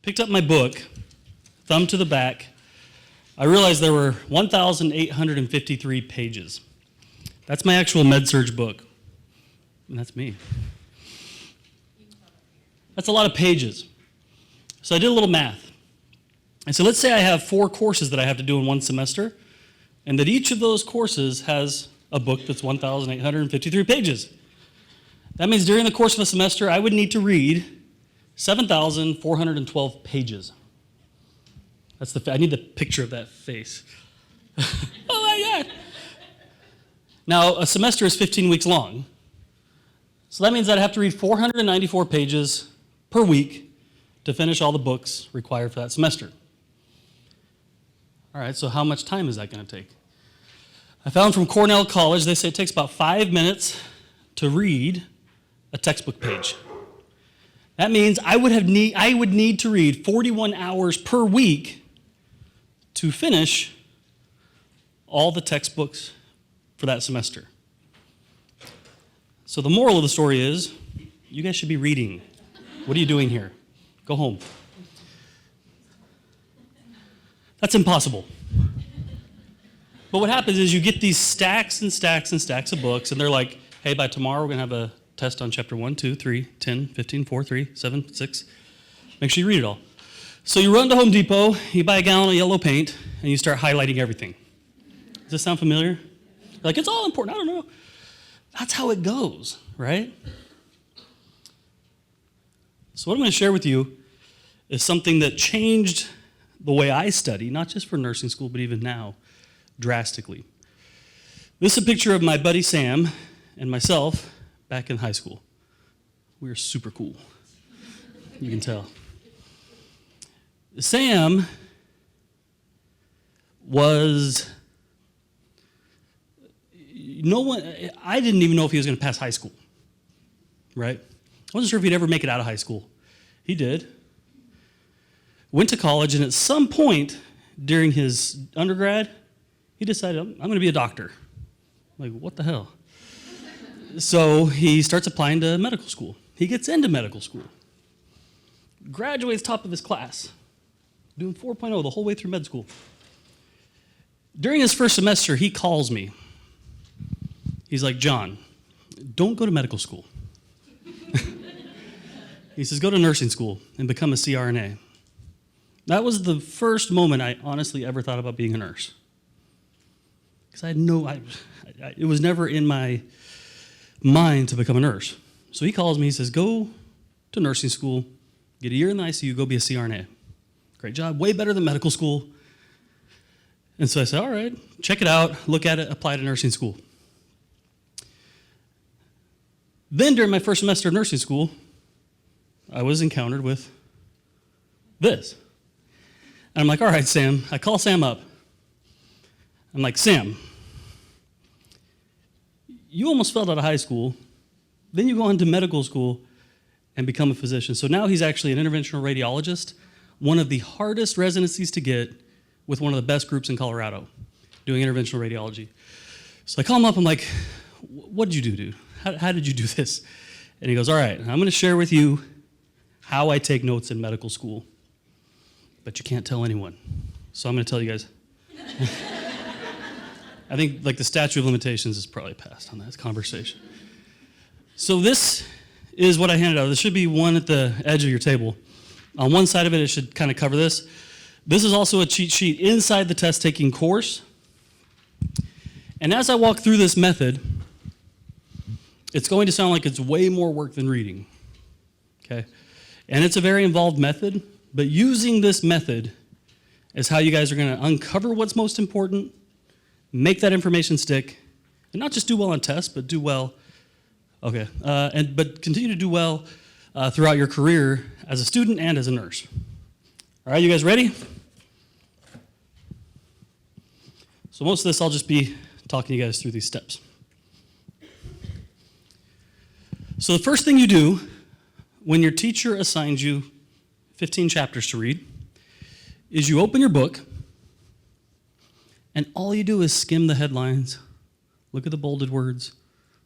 picked up my book, thumb to the back, I realized there were 1,853 pages. That's my actual med-surg book. And that's me. That's a lot of pages. So I did a little math. And so let's say I have 4 courses that I have to do in one semester, and that each of those courses has a book that's 1,853 pages. That means during the course of a semester, I would need to read 7,412 pages. I need the picture of that face. Oh my God. Now, a semester is 15 weeks long. So that means I'd have to read 494 pages per week to finish all the books required for that semester. All right, so how much time is that going to take? I found from Cornell College, they say it takes about 5 minutes to read a textbook page. That means I would need to read 41 hours per week to finish all the textbooks for that semester. So the moral of the story is, you guys should be reading. What are you doing here? Go home. That's impossible. But what happens is you get these stacks and stacks and stacks of books, and they're like, hey, by tomorrow we're going to have a test on chapter 1, 2, 3, 10, 15, 4, 3, 7, 6. Make sure you read it all. So you run to Home Depot, you buy a gallon of yellow paint, and you start highlighting everything. Does this sound familiar? You're like, it's all important. I don't know. That's how it goes, right? So what I'm going to share with you is something that changed the way I study, not just for nursing school, but even now, drastically. This is a picture of my buddy Sam and myself back in high school. We were super cool. You can tell. Sam was I didn't even know if he was going to pass high school, right? I wasn't sure if he'd ever make it out of high school. He did. Went to college, and at some point during his undergrad, he decided, I'm going to be a doctor. I'm like, what the hell? So he starts applying to medical school. He gets into medical school. Graduates top of his class, doing 4.0 the whole way through med school. During his first semester, he calls me. He's like, John, don't go to medical school. He says, go to nursing school and become a CRNA. That was the first moment I honestly ever thought about being a nurse. Because it was never in my mind to become a nurse. So he calls me, he says, go to nursing school, get a year in the ICU, go be a CRNA. Great job, way better than medical school. And so I said, all right, check it out, look at it, apply to nursing school. Then during my first semester of nursing school, I was encountered with this. And I'm like, all right, Sam. I call Sam up. I'm like, Sam, you almost failed out of high school. Then you go on to medical school and become a physician. So now he's actually an interventional radiologist, one of the hardest residencies to get with one of the best groups in Colorado, doing interventional radiology. So I call him up. I'm like, what did you do, dude? How did you do this? And he goes, all right, I'm going to share with you how I take notes in medical school, but you can't tell anyone. So I'm going to tell you guys. I think like the statute of limitations is probably passed on that conversation. So this is what I handed out. There should be one at the edge of your table. On one side of it, it should kind of cover this. This is also a cheat sheet inside the test-taking course. And as I walk through this method, it's going to sound like it's way more work than reading, okay? And it's a very involved method, but using this method is how you guys are going to uncover what's most important, make that information stick, and not just do well on tests, but do well, but continue to do well throughout your career as a student and as a nurse. All right, you guys ready? So most of this, I'll just be talking to you guys through these steps. So the first thing you do when your teacher assigns you 15 chapters to read is you open your book, and all you do is skim the headlines, look at the bolded words,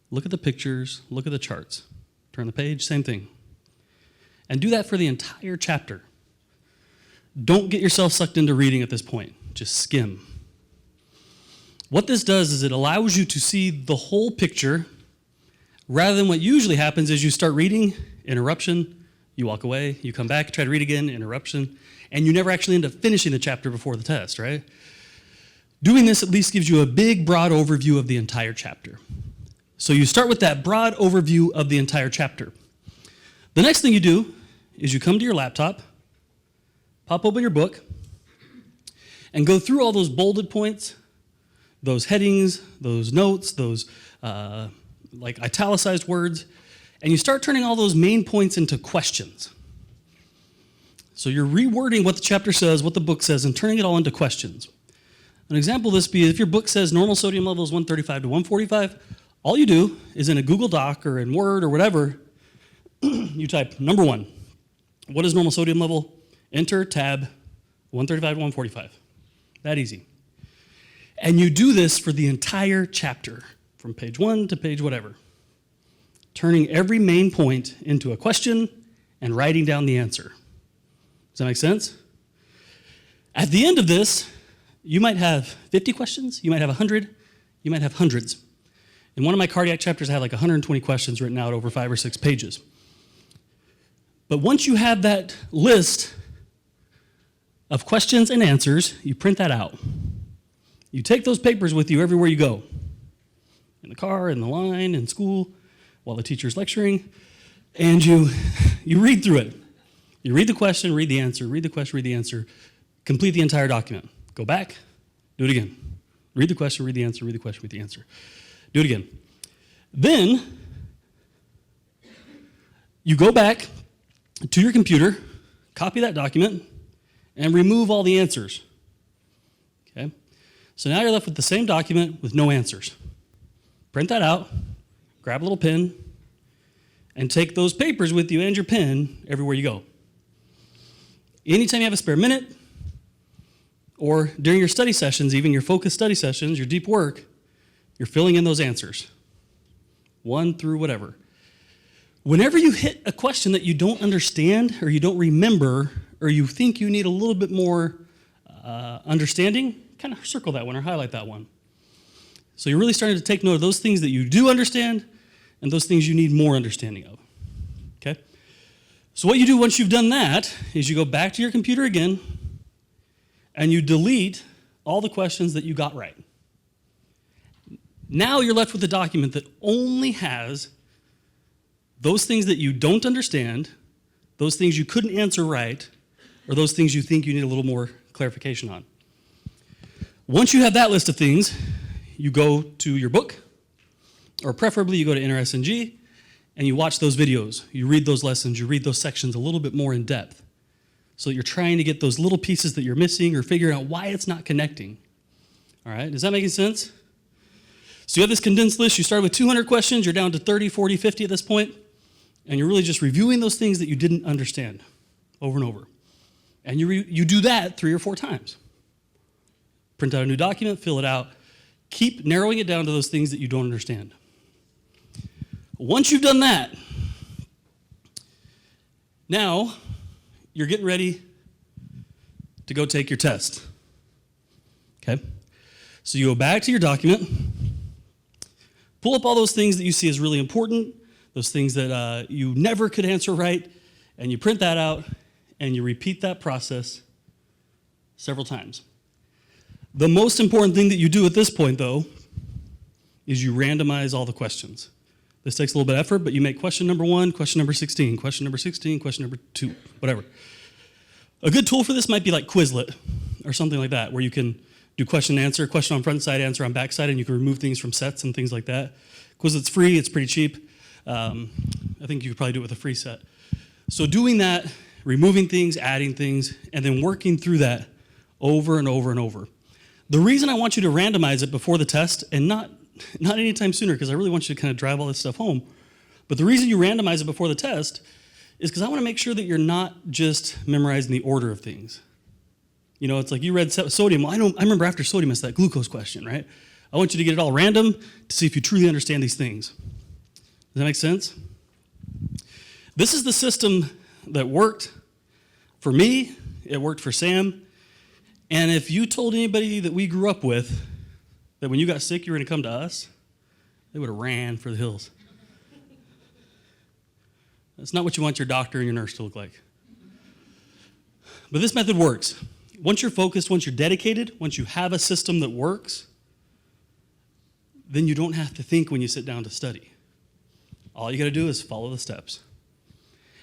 look at the pictures, look at the charts. Turn the page, same thing. And do that for the entire chapter. Don't get yourself sucked into reading at this point. Just skim. What this does is it allows you to see the whole picture rather than what usually happens is you start reading, interruption, you walk away, you come back, try to read again, interruption, and you never actually end up finishing the chapter before the test, right? Doing this at least gives you a big, broad overview of the entire chapter. So you start with that broad overview of the entire chapter. The next thing you do is you come to your laptop, pop open your book, and go through all those bolded points, those headings, those notes, those like italicized words, and you start turning all those main points into questions. So you're rewording what the chapter says, what the book says, and turning it all into questions. An example of this be if your book says normal sodium level is 135 to 145, all you do is in a Google Doc or in Word or whatever, you type number 1, what is normal sodium level? Enter, tab, 135 to 145. That easy. And you do this for the entire chapter, from page 1 to page whatever, turning every main point into a question and writing down the answer. Does that make sense? At the end of this, you might have 50 questions, you might have 100, you might have hundreds. In one of my cardiac chapters, I had like 120 questions written out over 5 or 6 pages. But once you have that list of questions and answers, you print that out. You take those papers with you everywhere you go. In the car, in the line, in school, while the teacher's lecturing, and you read through it. You read the question, read the answer, read the question, read the answer, complete the entire document. Go back, do it again. Read the question, read the answer, read the question, read the answer. Do it again. Then, you go back to your computer, copy that document, and remove all the answers. Okay? So now you're left with the same document with no answers. Print that out, grab a little pen, and take those papers with you and your pen everywhere you go. Anytime you have a spare minute, or during your study sessions, even your focused study sessions, your deep work, you're filling in those answers, 1 through whatever. Whenever you hit a question that you don't understand or you don't remember or you think you need a little bit more understanding, kind of circle that one or highlight that one. So you're really starting to take note of those things that you do understand and those things you need more understanding of. Okay? So what you do once you've done that is you go back to your computer again and you delete all the questions that you got right. Now you're left with a document that only has those things that you don't understand, those things you couldn't answer right, or those things you think you need a little more clarification on. Once you have that list of things, you go to your book, or preferably you go to InterSNG, and you watch those videos. You read those lessons, you read those sections a little bit more in depth. So that you're trying to get those little pieces that you're missing or figuring out why it's not connecting. All right, is that making sense? So you have this condensed list, you started with 200 questions, you're down to 30, 40, 50 at this point, and you're really just reviewing those things that you didn't understand over and over. And you do that 3 or 4 times. Print out a new document, fill it out, keep narrowing it down to those things that you don't understand. Once you've done that, now you're getting ready to go take your test. Okay? So you go back to your document, pull up all those things that you see as really important, those things that you never could answer right, and you print that out, and you repeat that process several times. The most important thing that you do at this point, though, is you randomize all the questions. This takes a little bit of effort, but you make question number 1, question number 16, question number 16, question number 2, whatever. A good tool for this might be like Quizlet or something like that, where you can do question and answer, question on front side, answer on back side, and you can remove things from sets and things like that. Quizlet's free, it's pretty cheap. I think you could probably do it with a free set. So doing that, removing things, adding things, and then working through that over and over and over. The reason I want you to randomize it before the test, and not anytime sooner, because I really want you to kind of drive all this stuff home, but the reason you randomize it before the test is because I want to make sure that you're not just memorizing the order of things. You know, it's like you read sodium. Well, I remember after sodium, it's that glucose question, right? I want you to get it all random to see if you truly understand these things. Does that make sense? This is the system that worked for me It worked for Sam. And if you told anybody that we grew up with that when you got sick, you were going to come to us, they would have ran for the hills. That's not what you want your doctor and your nurse to look like. But this method works. Once you're focused, once you're dedicated, once you have a system that works, then you don't have to think when you sit down to study. All you got to do is follow the steps.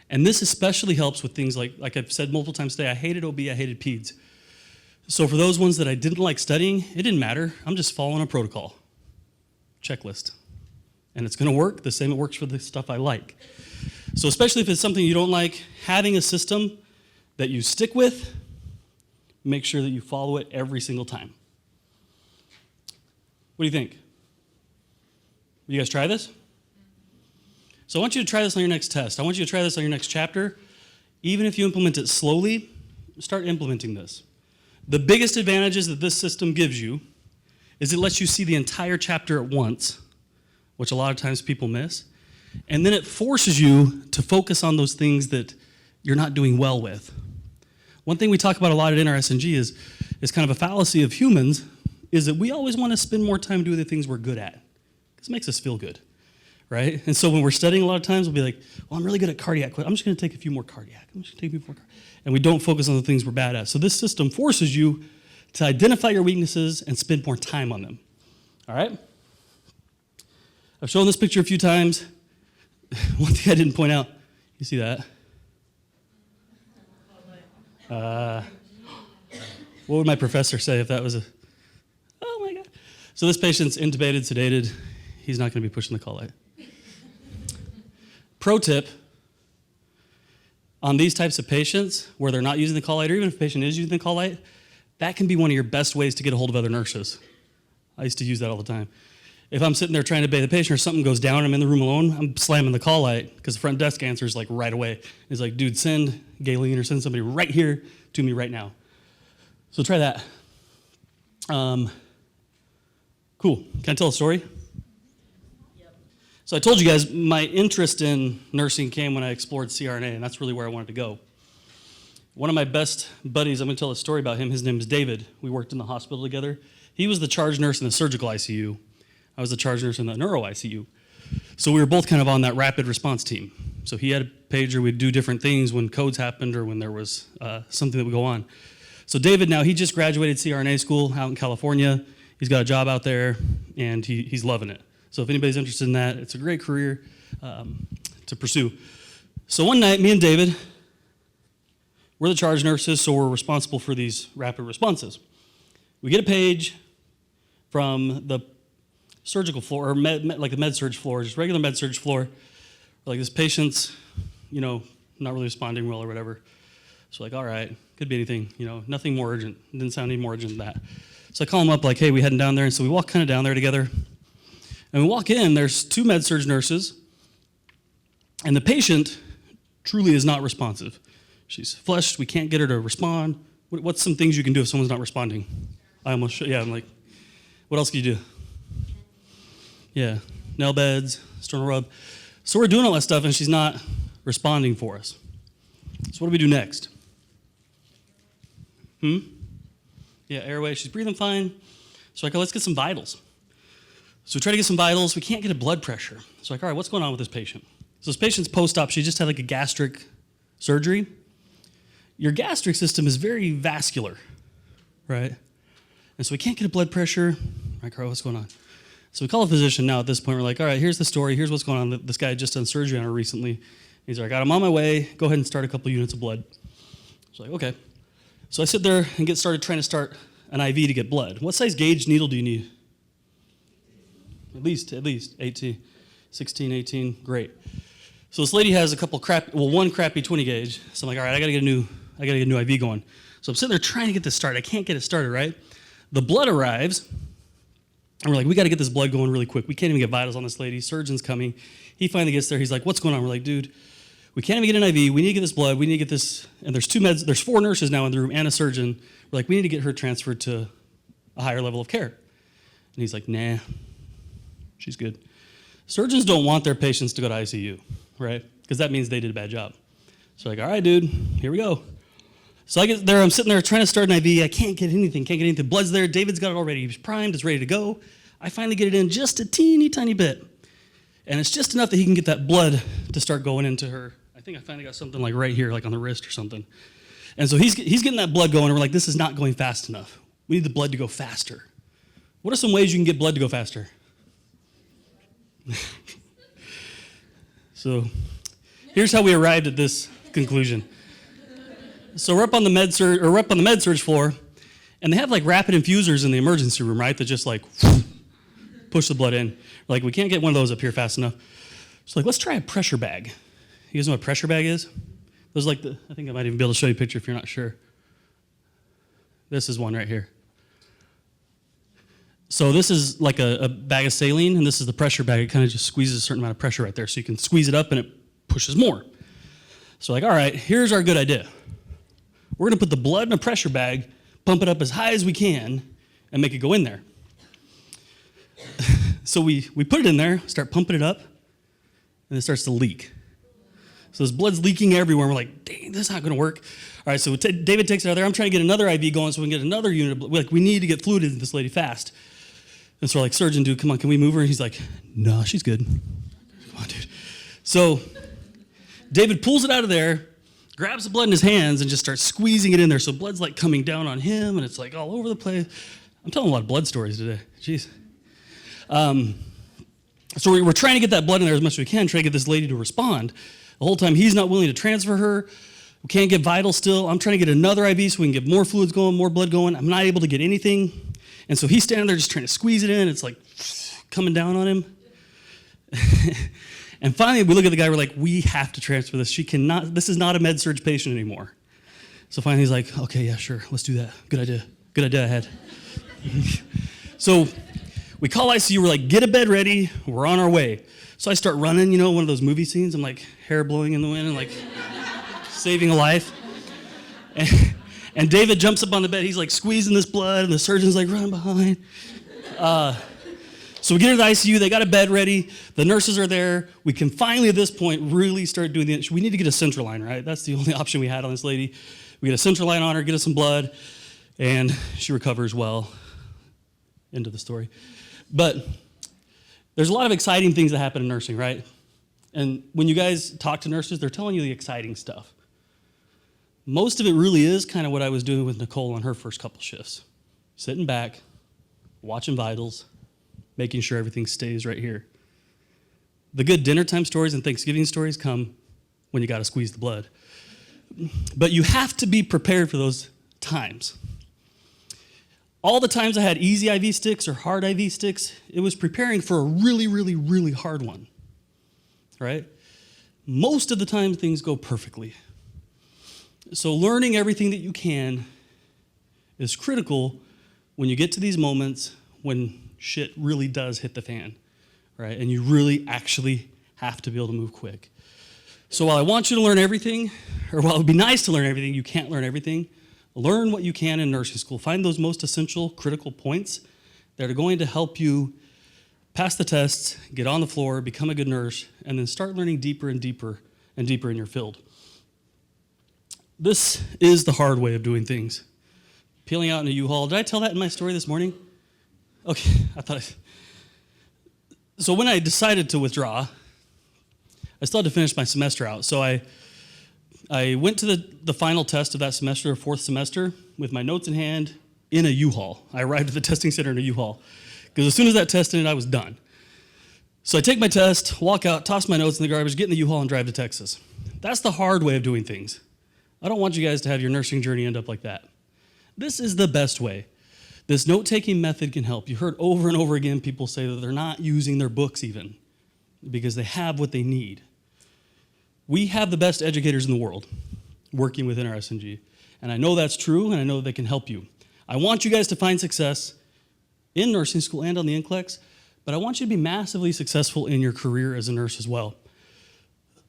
And this especially helps with things like I've said multiple times today, I hated OB, I hated peds. So for those ones that I didn't like studying, it didn't matter. I'm just following a protocol, checklist. And it's going to work the same it works for the stuff I like. So especially if it's something you don't like, having a system that you stick with, make sure that you follow it every single time. What do you think? Will you guys try this? So I want you to try this on your next test. I want you to try this on your next chapter. Even if you implement it slowly, start implementing this. The biggest advantages that this system gives you is it lets you see the entire chapter at once, which a lot of times people miss. And then it forces you to focus on those things that you're not doing well with. One thing we talk about a lot at NRSNG is kind of a fallacy of humans, is that we always want to spend more time doing the things we're good at. Because it makes us feel good, right? And so when we're studying a lot of times, we'll be like, well, I'm really good at cardiac. I'm just going to take a few more cardiac. I'm just going to take a few more cardiac. And we don't focus on the things we're bad at. So this system forces you to identify your weaknesses and spend more time on them, all right? I've shown this picture a few times. One thing I didn't point out, you see that? What would my professor say if that was oh my God. So this patient's intubated, sedated. He's not going to be pushing the call light. Pro tip, on these types of patients where they're not using the call light, or even if a patient is using the call light, that can be one of your best ways to get a hold of other nurses. I used to use that all the time. If I'm sitting there trying to bathe a patient or something goes down, I'm in the room alone, I'm slamming the call light because the front desk answers like right away. It's like, dude, send Galen or send somebody right here to me right now. So try that. Cool. Can I tell a story? Yep. So I told you guys my interest in nursing came when I explored CRNA, and that's really where I wanted to go. One of my best buddies, I'm going to tell a story about him. His name is David. We worked in the hospital together. He was the charge nurse in the surgical ICU. I was the charge nurse in the neuro ICU. So we were both kind of on that rapid response team. So he had a pager. We'd do different things when codes happened or when there was something that would go on. So David now, he just graduated CRNA school out in California. He's got a job out there, and he's loving it. So if anybody's interested in that, it's a great career to pursue. So one night, me and David, we're the charge nurses, so we're responsible for these rapid responses. We get a page from the surgical floor, or like the med-surg floor, just regular med-surg floor. Like this patient's, not really responding well or whatever. So like, all right, could be anything, nothing more urgent. It didn't sound any more urgent than that. So I call him up like, hey, we heading down there. And so we walk kind of down there together. And we walk in, there's two med-surg nurses. And the patient truly is not responsive. She's flushed, we can't get her to respond. What's some things you can do if someone's not responding? I'm like, what else can you do? Yeah, nail beds, sternal rub. So we're doing all that stuff, and she's not responding for us. So what do we do next? Yeah, airway. She's breathing fine. So I go, let's get some vitals. So we try to get some vitals. We can't get a blood pressure. So like, all right, what's going on with this patient? So this patient's post-op. She just had like a gastric surgery. Your gastric system is very vascular, right? And so we can't get a blood pressure. Like, all right, what's going on? So we call a physician now at this point. We're like, all right, here's the story. Here's what's going on. This guy just done surgery on her recently. He's like, I'm on my way. Go ahead and start a couple units of blood. So like, okay. So I sit there and get started trying to start an IV to get blood. What size gauge needle do you need? At least 18, 16, 18, great. So this lady has one crappy 20 gauge. So I'm like, all right, I gotta get a new IV going. So I'm sitting there trying to get this started. I can't get it started, right? The blood arrives, and we're like, we gotta get this blood going really quick. We can't even get vitals on this lady. Surgeon's coming. He finally gets there. He's like, what's going on? We're like, dude, we can't even get an IV. We need to get this blood. We need to get this. And there's 4 nurses now in the room and a surgeon. We're like, we need to get her transferred to a higher level of care. And he's like, nah, she's good. Surgeons don't want their patients to go to ICU, right? Because that means they did a bad job. So like, all right, dude, here we go. So I get there, I'm sitting there trying to start an IV. I can't get anything. Blood's there. David's got it already. He's primed. It's ready to go. I finally get it in just a teeny tiny bit. And it's just enough that he can get that blood to start going into her. I think I finally got something like right here, like on the wrist or something. And so he's getting that blood going, and we're like, this is not going fast enough. We need the blood to go faster. What are some ways you can get blood to go faster? So here's how we arrived at this conclusion. So we're up on the med surg floor, and they have like rapid infusers in the emergency room, right? That just like push the blood in. We're like, we can't get one of those up here fast enough. So like, let's try a pressure bag. You guys know what a pressure bag is? Those like I think I might even be able to show you a picture if you're not sure. This is one right here. So this is like a bag of saline, and this is the pressure bag. It kind of just squeezes a certain amount of pressure right there, so you can squeeze it up and it pushes more. So like, all right, here's our good idea. We're gonna put the blood in a pressure bag, pump it up as high as we can, and make it go in there. So we put it in there, start pumping it up, and it starts to leak. So this blood's leaking everywhere, and we're like, dang, this is not gonna work. All right, so David takes it out there. I'm trying to get another IV going so we can get another unit of blood. Like, we need to get fluid into this lady fast. And so we're like, surgeon, dude, come on, can we move her? And he's like, no, she's good. Come on, dude. So David pulls it out of there, grabs the blood in his hands, and just starts squeezing it in there. So blood's like coming down on him, and it's like all over the place. I'm telling a lot of blood stories today. Jeez. So we're trying to get that blood in there as much as we can, trying to get this lady to respond. The whole time he's not willing to transfer her. We can't get vital still. I'm trying to get another IV so we can get more fluids going, more blood going. I'm not able to get anything. And so he's standing there just trying to squeeze it in. It's like coming down on him. And finally, we look at the guy, we're like, we have to transfer this. This is not a med surg patient anymore. So finally he's like, okay, yeah, sure, let's do that. Good idea ahead. So we call ICU, we're like, get a bed ready, we're on our way. So I start running, one of those movie scenes. I'm like hair blowing in the wind and like saving a life. And David jumps up on the bed, he's like squeezing this blood, and the surgeon's like running behind. So we get to the ICU, they got a bed ready, the nurses are there. We can finally at this point really start doing we need to get a central line, right? That's the only option we had on this lady. We get a central line on her, get us some blood, and she recovers well. End of the story. But there's a lot of exciting things that happen in nursing, right? And when you guys talk to nurses, they're telling you the exciting stuff. Most of it really is kind of what I was doing with Nicole on her first couple shifts. Sitting back, watching vitals, making sure everything stays right here. The good dinner time stories and Thanksgiving stories come when you got to squeeze the blood. But you have to be prepared for those times. All the times I had easy IV sticks or hard IV sticks, it was preparing for a really, really, really hard one, right? Most of the time, things go perfectly. So learning everything that you can is critical when you get to these moments when shit really does hit the fan, right? And you really actually have to be able to move quick. So while I want you to learn everything, or while it would be nice to learn everything, you can't learn everything. Learn what you can in nursing school. Find those most essential, critical points that are going to help you pass the tests, get on the floor, become a good nurse, and then start learning deeper and deeper and deeper in your field. This is the hard way of doing things. Peeling out in a U-Haul. Did I tell that in my story this morning? Okay, So when I decided to withdraw, I still had to finish my semester out. So I went to the final test of that semester, fourth semester, with my notes in hand in a U-Haul. I arrived at the testing center in a U-Haul. Because as soon as that test ended, I was done. So I take my test, walk out, toss my notes in the garbage, get in the U-Haul, and drive to Texas. That's the hard way of doing things. I don't want you guys to have your nursing journey end up like that. This is the best way. This note-taking method can help. You heard over and over again people say that they're not using their books even because they have what they need. We have the best educators in the world working within our SNG. And I know that's true, and I know they can help you. I want you guys to find success in nursing school and on the NCLEX, but I want you to be massively successful in your career as a nurse as well.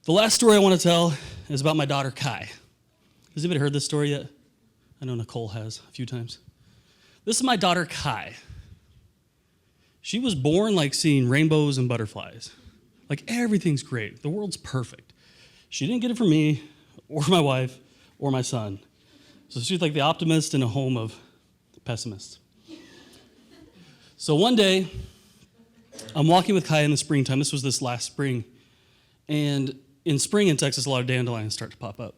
The last story I want to tell is about my daughter, Kai. Has anybody heard this story yet? I know Nicole has a few times. This is my daughter, Kai. She was born like seeing rainbows and butterflies. Like everything's great. The world's perfect. She didn't get it from me or my wife or my son. So she's like the optimist in a home of pessimists. So one day, I'm walking with Kai in the springtime. This was this last spring. And in spring in Texas, a lot of dandelions start to pop up.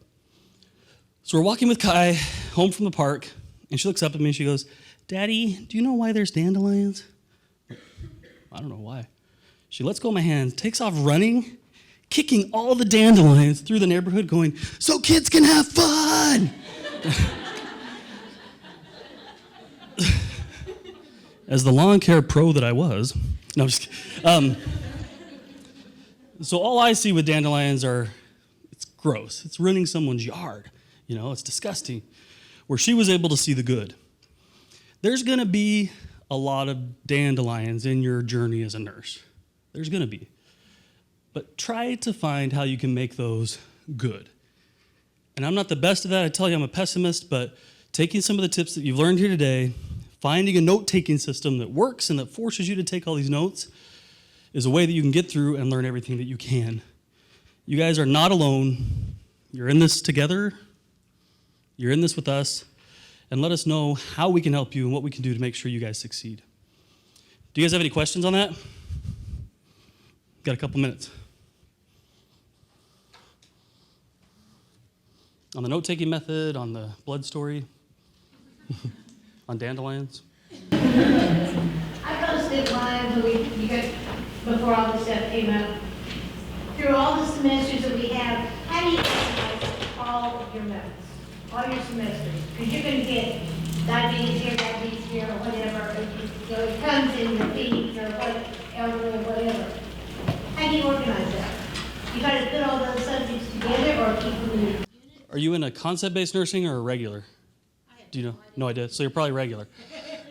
So we're walking with Kai home from the park, and she looks up at me and she goes, "Daddy, do you know why there's dandelions?" I don't know why. She lets go of my hand, takes off running, kicking all the dandelions through the neighborhood, going, "So kids can have fun!" As the lawn care pro that I was, no, I'm just kidding. So all I see with dandelions it's gross. It's ruining someone's yard. It's disgusting. Where she was able to see the good. There's going to be a lot of dandelions in your journey as a nurse. There's going to be. But try to find how you can make those good. And I'm not the best at that. I tell you I'm a pessimist, but taking some of the tips that you've learned here today, finding a note-taking system that works and that forces you to take all these notes is a way that you can get through and learn everything that you can. You guys are not alone. You're in this together. You're in this with us. And let us know how we can help you and what we can do to make sure you guys succeed. Do you guys have any questions on that? Got a couple minutes. On the note-taking method, on the blood story, on dandelions. I posted mine before all this stuff came up. Through all the semesters that we have, how do you organize all of your notes, all your semesters? Because you're going to get diabetes here, or whatever. It comes in your feeds or whatever. How do you organize that? You got to put all those subjects together or keep them in your... Are you in a concept-based nursing or a regular? Do you know? No idea. So you're probably regular.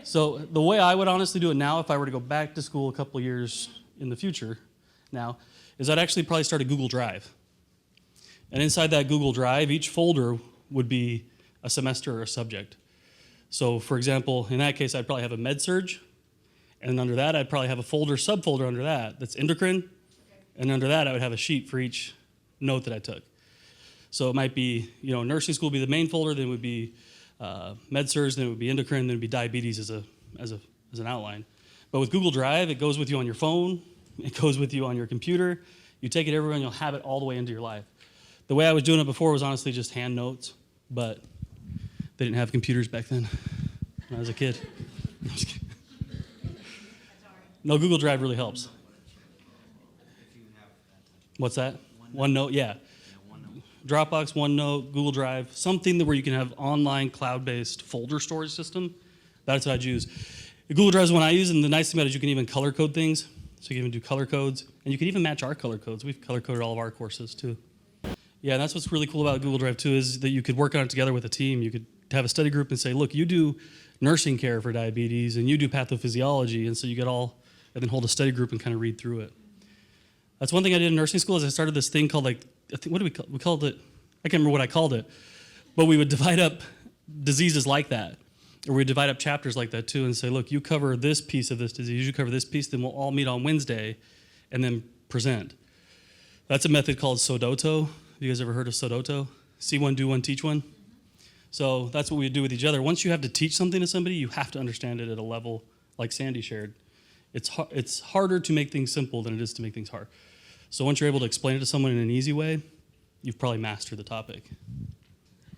So the way I would honestly do it now, if I were to go back to school a couple of years in the future now, is I'd actually probably start a Google Drive. And inside that Google Drive, each folder would be a semester or a subject. So for example, in that case, I'd probably have a med surg, and under that, I'd probably have a subfolder under that that's endocrine, and under that, I would have a sheet for each note that I took. So it might be, nursing school would be the main folder, then it would be med surg, then it would be endocrine, then it would be diabetes as an outline. But with Google Drive, it goes with you on your phone, it goes with you on your computer. You take it everywhere and you'll have it all the way into your life. The way I was doing it before was honestly just hand notes, but they didn't have computers back then when I was a kid. No, Google Drive really helps. What's that? OneNote, yeah. Dropbox, OneNote, Google Drive, something where you can have online cloud-based folder storage system. That's what I'd use. The Google Drive is one I use, and the nice thing about it is you can even color code things. So you can even do color codes, and you can even match our color codes. We've color coded all of our courses too. Yeah, and that's what's really cool about Google Drive too, is that you could work on it together with a team. You could have a study group and say, look, you do nursing care for diabetes, and you do pathophysiology, and so you get all, and then hold a study group and kind of read through it. That's one thing I did in nursing school is I started this thing called we called it, I can't remember what I called it, but we would divide up diseases like that, or we'd divide up chapters like that too and say, look, you cover this piece of this disease, you cover this piece, then we'll all meet on Wednesday and then present. That's a method called Sodoto. Have you guys ever heard of Sodoto? See one, do one, teach one? So that's what we do with each other. Once you have to teach something to somebody, you have to understand it at a level like Sandy shared. It's harder to make things simple than it is to make things hard. So once you're able to explain it to someone in an easy way, you've probably mastered the topic.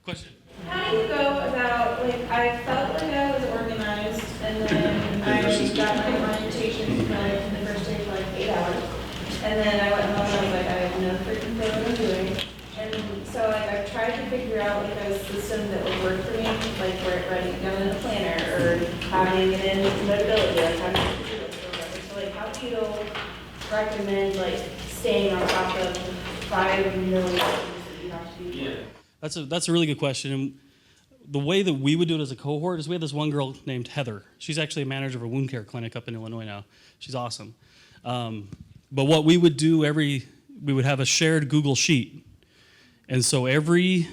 Question? How do you go about, I felt like I was organized, and then I got my orientation in the first day for 8 hours. And then I went home and I was like, I have no freaking clue what I'm doing. And so I've tried to figure out a system that would work for me, writing down in a planner or having it in Notability, having a to-do list or whatever. So how do you recommend staying on top of 5 million things that you have to do? Yeah. That's a really good question. And the way that we would do it as a cohort is we had this one girl named Heather. She's actually a manager of a wound care clinic up in Illinois now. She's awesome. But what we would do we would have a shared Google Sheet. And so every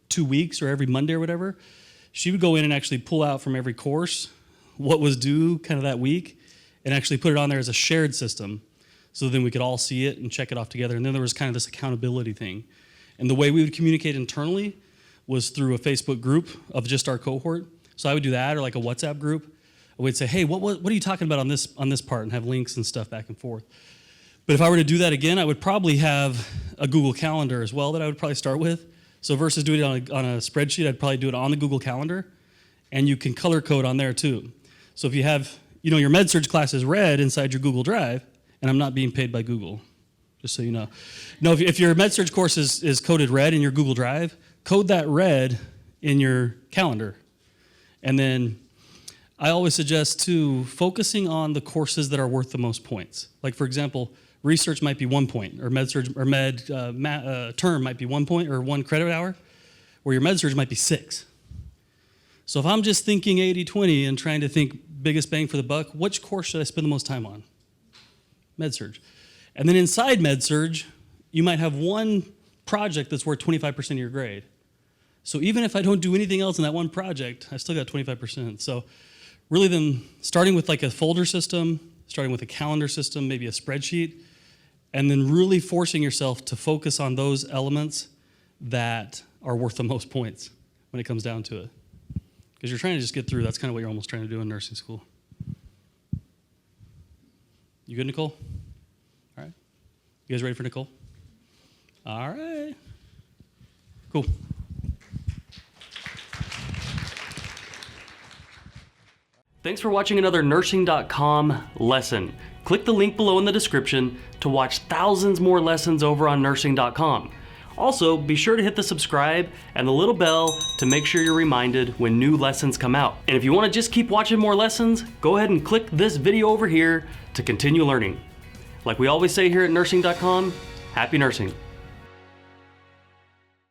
2 weeks or every Monday or whatever, she would go in and actually pull out from every course what was due kind of that week and actually put it on there as a shared system. So then we could all see it and check it off together. And then there was kind of this accountability thing. And the way we would communicate internally was through a Facebook group of just our cohort. So I would do that, or like a WhatsApp group. I would say, hey, what are you talking about on this part, and have links and stuff back and forth. But if I were to do that again, I would probably have a Google Calendar as well that I would probably start with. So versus doing it on a spreadsheet, I'd probably do it on the Google Calendar, and you can color code on there too. So if you have, your med-surg class is red inside your Google Drive, and I'm not being paid by Google, just so you know. No, if your med-surg course is coded red in your Google Drive, code that red in your calendar. And then I always suggest too, focusing on the courses that are worth the most points. Like for example, research might be 1 point, or term might be 1 point or 1 credit hour, where your med-surg might be 6. So if I'm just thinking 80-20 and trying to think biggest bang for the buck, which course should I spend the most time on? Med-surg. And then inside med-surg, you might have one project that's worth 25% of your grade. So even if I don't do anything else in that one project, I still got 25%. So really then starting with like a folder system, starting with a calendar system, maybe a spreadsheet, and then really forcing yourself to focus on those elements that are worth the most points when it comes down to it. Because you're trying to just get through. That's kind of what you're almost trying to do in nursing school. You good, Nicole? All right. You guys ready for Nicole? All right. Cool. Thanks for watching another nursing.com lesson. Click the link below in the description to watch thousands more lessons over on nursing.com. Also, be sure to hit the subscribe and the little bell to make sure you're reminded when new lessons come out. And if you want to just keep watching more lessons, go ahead and click this video over here to continue learning. Like we always say here at nursing.com, happy nursing.